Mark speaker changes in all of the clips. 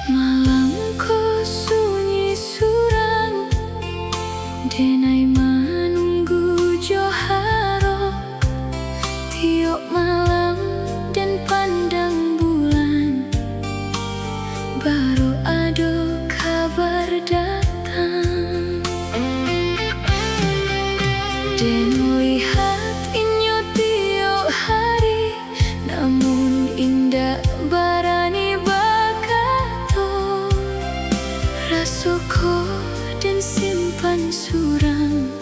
Speaker 1: Malamku sunyi suram, denai menunggu joharo. Tiok malam dan pandang bulan, baru ada kabar datang. Den lihat inyo tiok hari, namun indah barani rasuko dan simpan suram,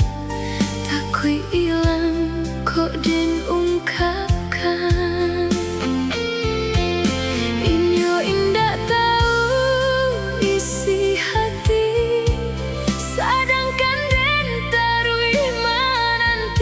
Speaker 1: tak kui ilang kok den ungkapkan. Inyo indak tahu isi hati, sedangkan den tarui menanti.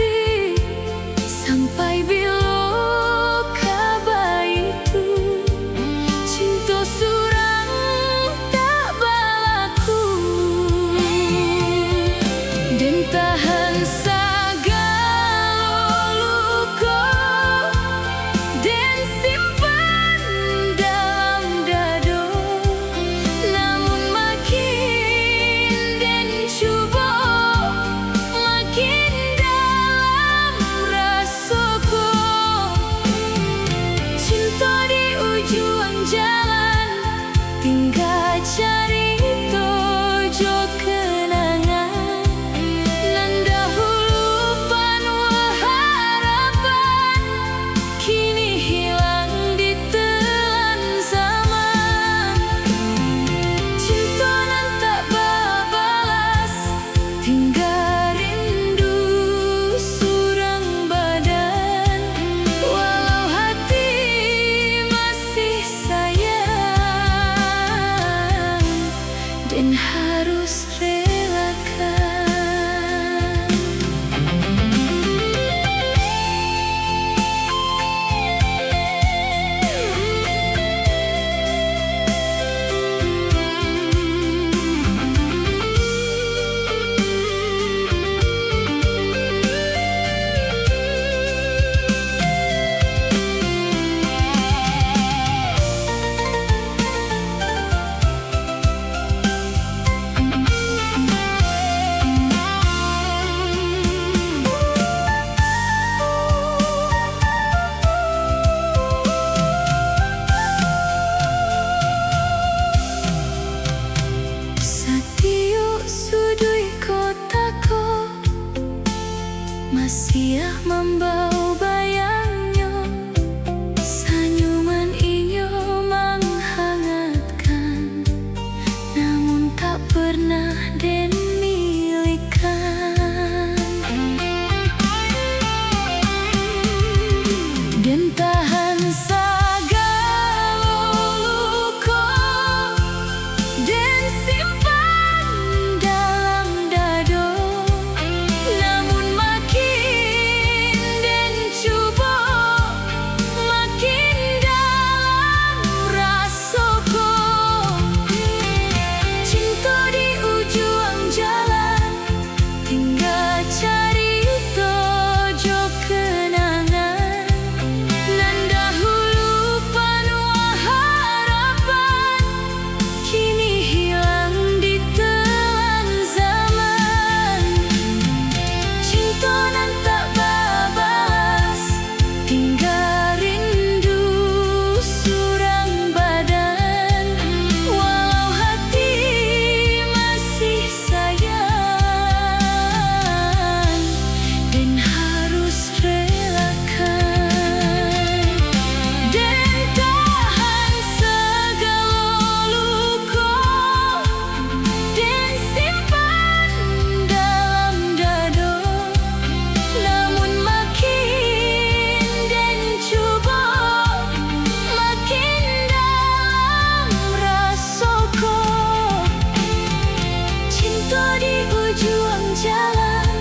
Speaker 1: juang jalan,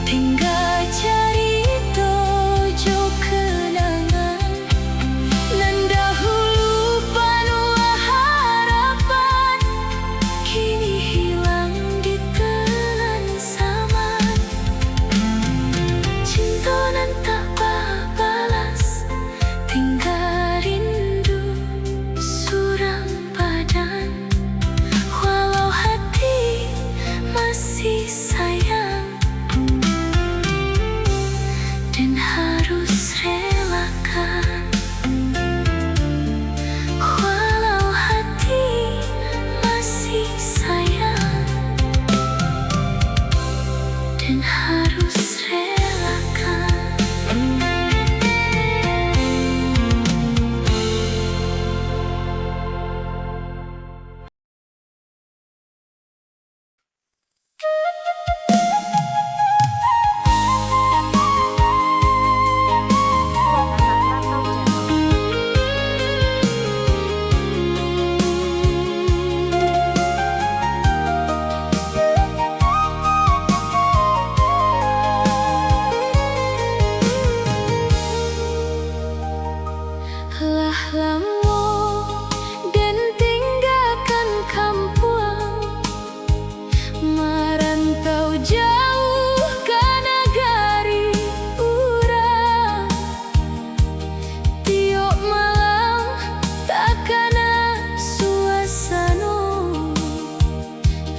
Speaker 1: tinggal cari dojo kenangan. Nan dahulu penuh harapan, kini hilang di telan zaman. Cinta nan tak balas, tinggal rindu suram badan. Walau hati masih sayang, dan harus relakan. Walau hati masih sayang, dan harus relakan. Lah lama dan tinggalkan kampung, merantau jauh ke negari urang. Tiap malam takana suasana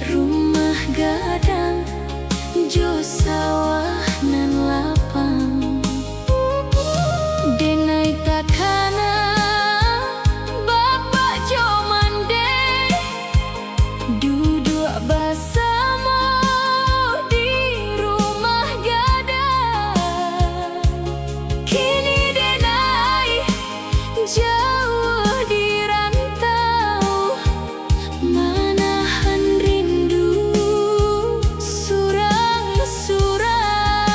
Speaker 1: rumah gadang jo sawah nan lapang. Denai takana bapak jo mande, duduk bersama di rumah gadang. Kini denai jauh di rantau, menahan rindu surang-surang.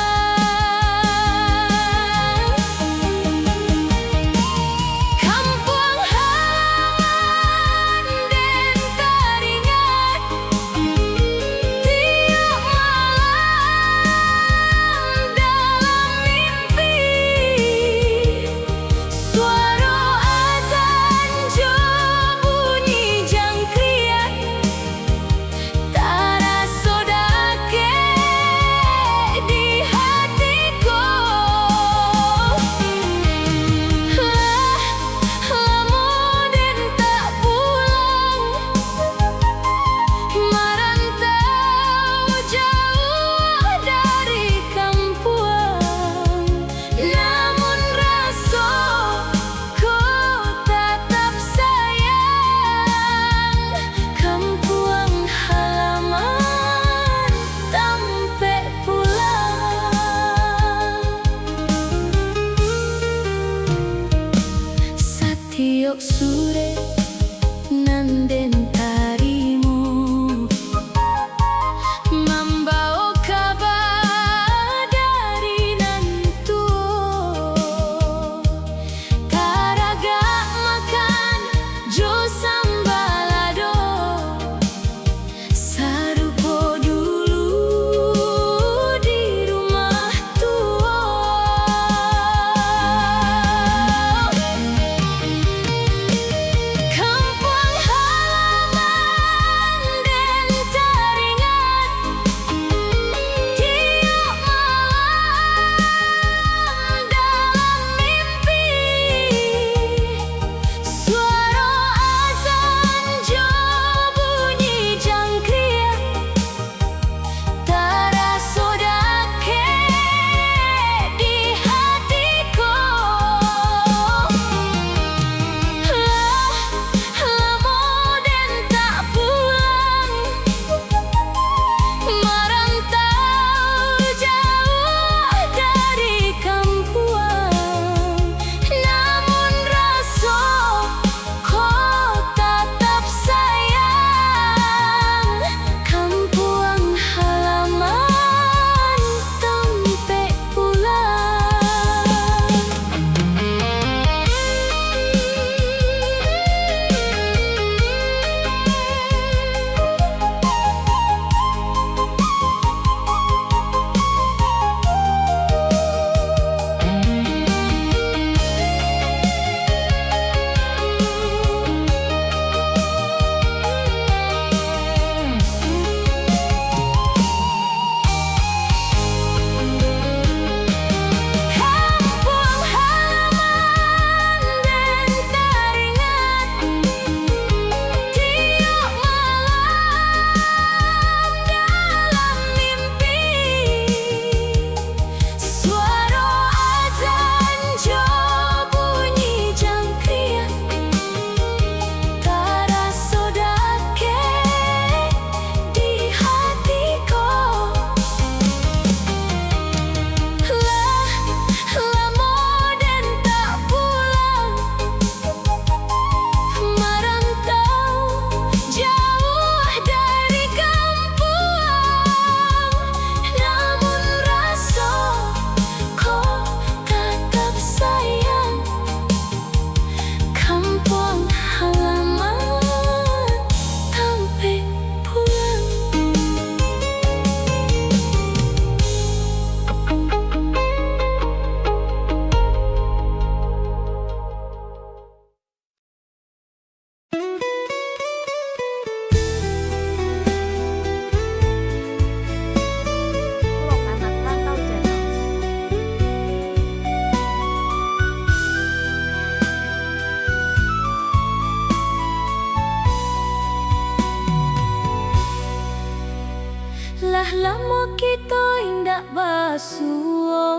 Speaker 1: lamo kita indak basuo,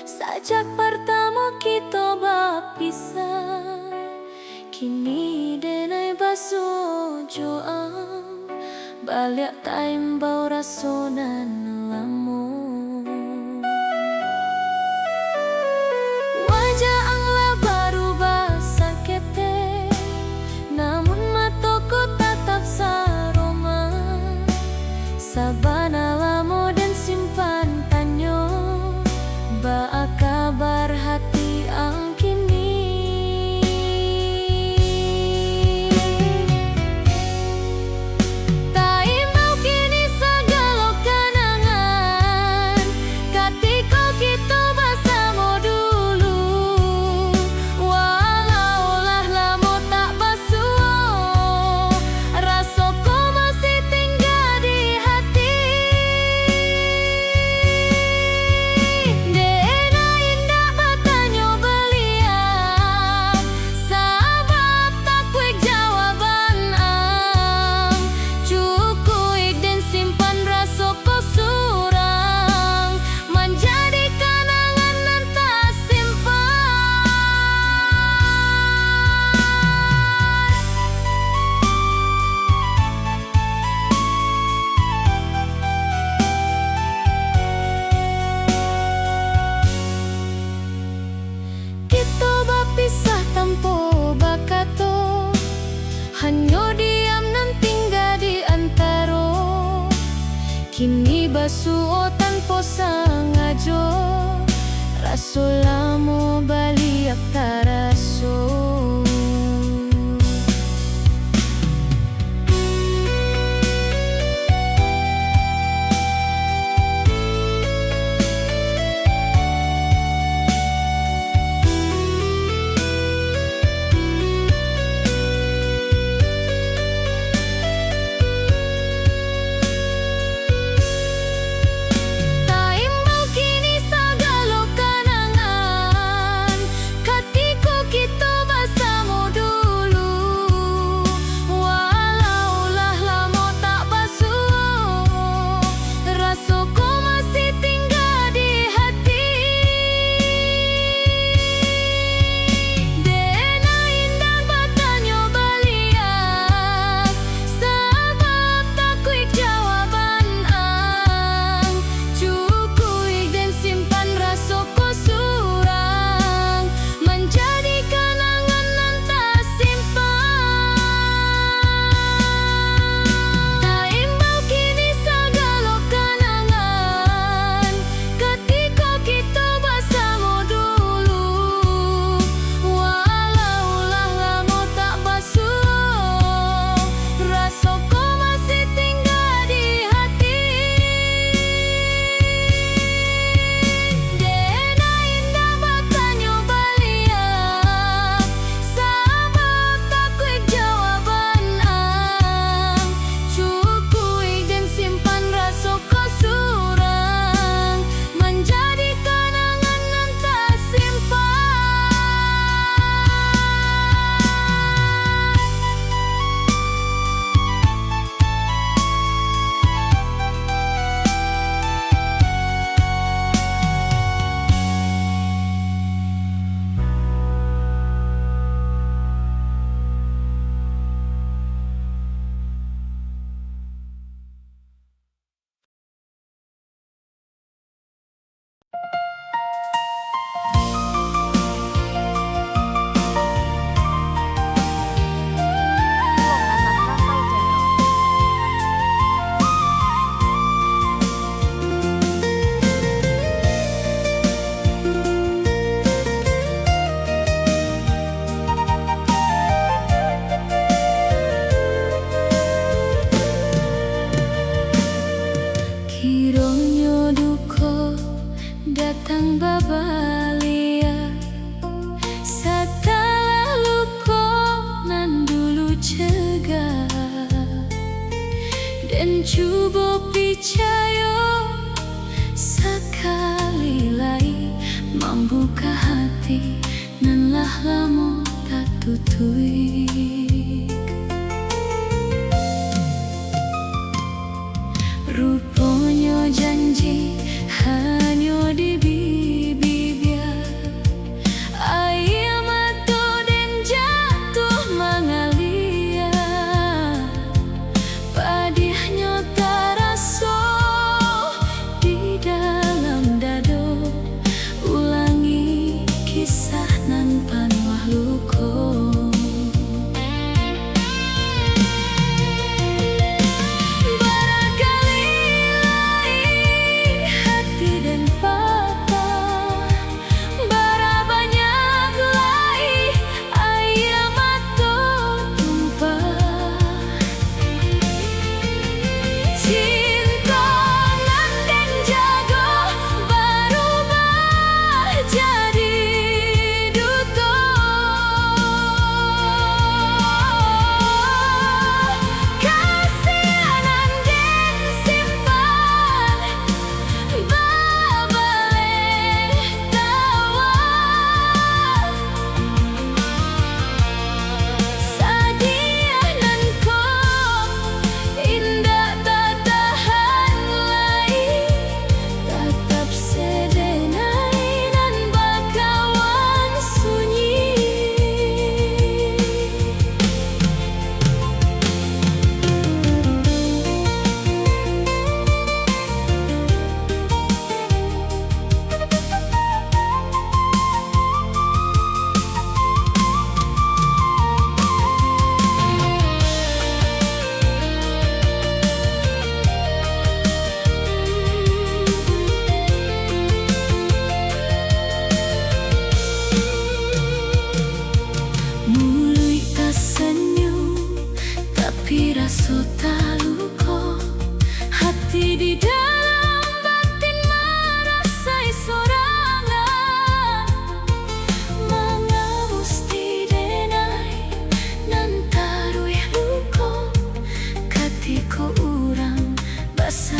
Speaker 1: sajak pertama kita bapisah. Kini denai basuo joam, balik time bau rasonan lamo. Wajah angla baru basa kete, namun matoko tatap saroma. Sabana lamo dan simpan tanyo, ba kabar hati ang kini. Taimau kini segala kenangan, ketika kita bersama dulu. Walau lah lamo tak basuo, rasaku masih tinggal di hati. Dena indah bertanya beliau, sabab tak kuik jawaban ang. Cukup dan simpan rasaku surang, menjadi kenangan nan tak simpan. Kita berpisah tanpa bakato, hanya diam nan tinggal di antara. Kini basuo tanpa sengaja, raso lamo baliak taraso. Taimau kini segala kenangan, ketika kita bersama dulu. Walau lah lamo tak basuo, rasaku masih tinggal di hati. Dena indah bertanya beliau, sabab tak kuik jawaban ang. Cukup dan simpan rasaku surang, menjadi kenangan nan tak simpan. Taimau kini segala kenangan, ketika kita bersama dulu. Walau lah lamo tak basuo, rasaku masih tinggal di hati. Dena indah bertanya beliau, sabab tak kuik jawaban ang. Cukup dan simpan rasaku surang, menjadi kenangan nan tak simpan. Kiranya duka datang babalia, setelah luka nan dulu cegah. Dan cuba percaya sekali lagi, membuka hati nan lah lamo tak tutui. Rupanya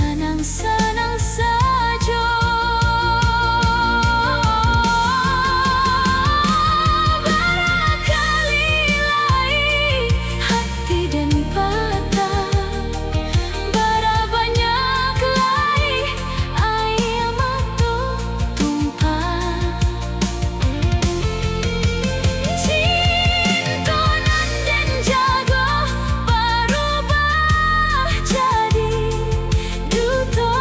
Speaker 1: senang-senang saja. Barangkali lain hati dan patah, bara banyak lai air mata tumpah. Cinta nan den jaga berubah jadi duta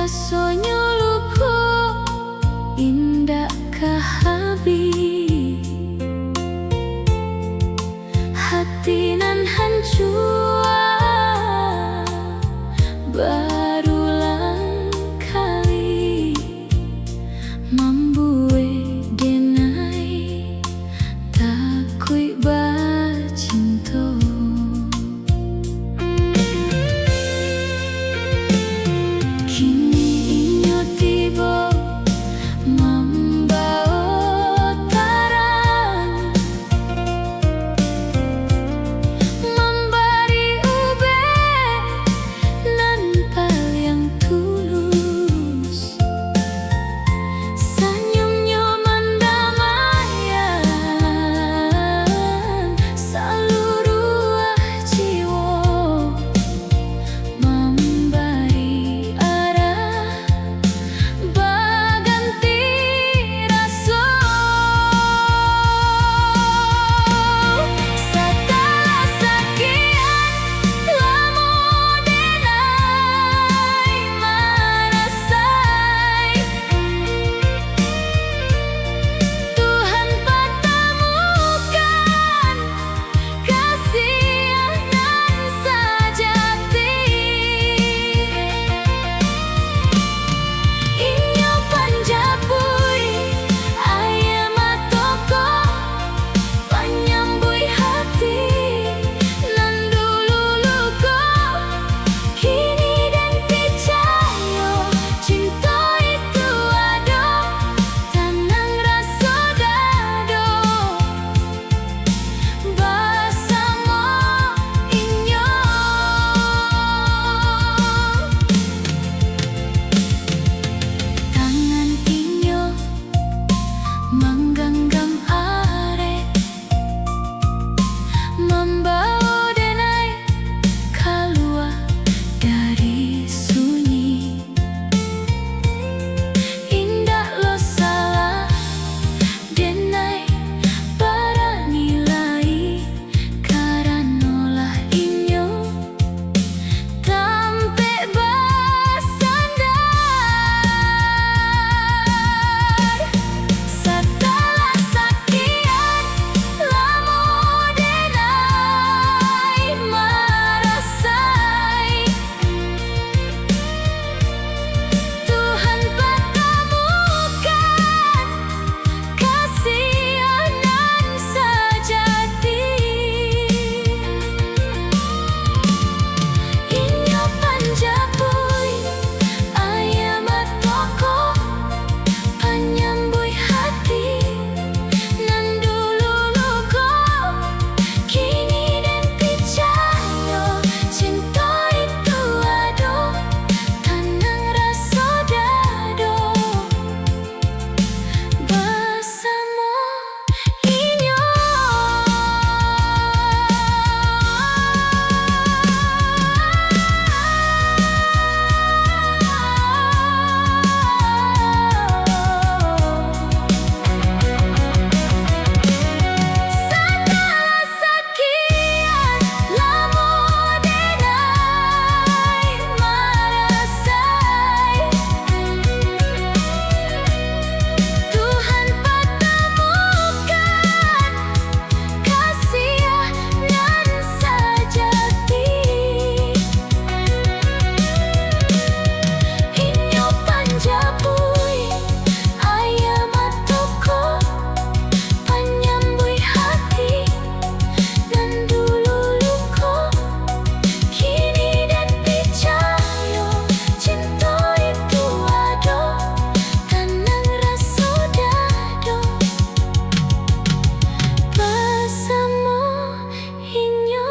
Speaker 1: rasanya luku indah kehabis hati nan hancur berulang kali membuat denai tak kui bercinta. Kini inyo tiba membawa tarang memberi ube nan paling tulus senyumnya mendamaikan seluruh jiwa memberi arah berganti rasa setelah sekian lama denai merasai Tuhan pertemukan kasih nan sejati inyo panjabui ayam matoko penyambui hati nan dulu luka kini dan percaya cinta itu ada tenang rasa dado bersama inyo tangan inyo menggenggam arek membawa denai keluar dari sunyi indah lo salah denai para nilai karanolah inyo tampe bersandar setelah sekian lama denai merasai Tuhan pertemukan kasih nan sejati inyo panjabui ayam matoko penyambui hati nan dulu luka kini dan percaya cinta itu ada tenang rasa dado bersama inyo. Setelah sekian lama denai merasai Tuhan pertemukan kasih nan sejati inyo panjabui ayam matoko penyambui hati nan dulu luka kini dan percaya cinta itu ada tenang rasa dado bersama inyo.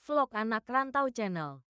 Speaker 2: Vlog Anak Rantau Channel.